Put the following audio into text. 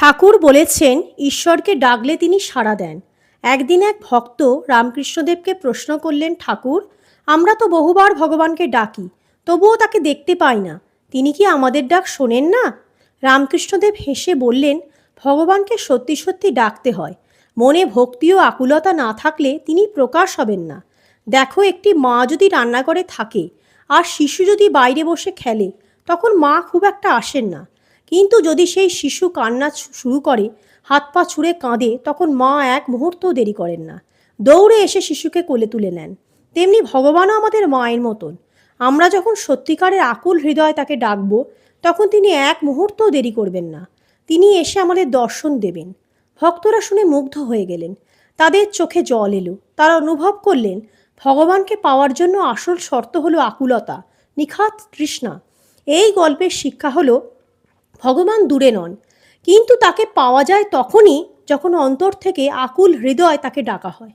ঠাকুর বলেছেন ঈশ্বরকে ডাকলে তিনি সাড়া দেন। একদিন এক ভক্ত রামকৃষ্ণদেবকে প্রশ্ন করলেন, ঠাকুর, আমরা তো বহুবার ভগবানকে ডাকি, তবুও তাকে দেখতে পাই না, তিনি কি আমাদের ডাক শোনেন না? রামকৃষ্ণদেব হেসে বললেন, ভগবানকে সত্যি সত্যি ডাকতে হয়। মনে ভক্তি ও আকুলতা না থাকলে তিনি প্রকাশ হবেন না। দেখো, একটি মা যদি রান্নাঘরে থাকে আর শিশু যদি বাইরে বসে খেলে, তখন মা খুব একটা আসেন না। কিন্তু যদি সেই শিশু কান্না শুরু করে, হাত পা ছুঁড়ে কাঁদে, তখন মা এক মুহূর্তও দেরি করেন না, দৌড়ে এসে শিশুকে কোলে তুলে নেন। তেমনি ভগবানও আমাদের মায়ের মতন। আমরা যখন সত্যিকারের আকুল হৃদয় তাকে ডাকবো, তখন তিনি এক মুহূর্তও দেরি করবেন না, তিনি এসে আমাদের দর্শন দেবেন। ভক্তরা শুনে মুগ্ধ হয়ে গেলেন, তাদের চোখে জল এলো। তারা অনুভব করলেন, ভগবানকে পাওয়ার জন্য আসল শর্ত হলো আকুলতা, নিখাত তৃষ্ণা। এই গল্পের শিক্ষা হলো, ভগবান দূরে নন, কিন্তু তাকে পাওয়া যায় তখনই যখন অন্তর থেকে আকুল হৃদয় তাকে ডাকা হয়।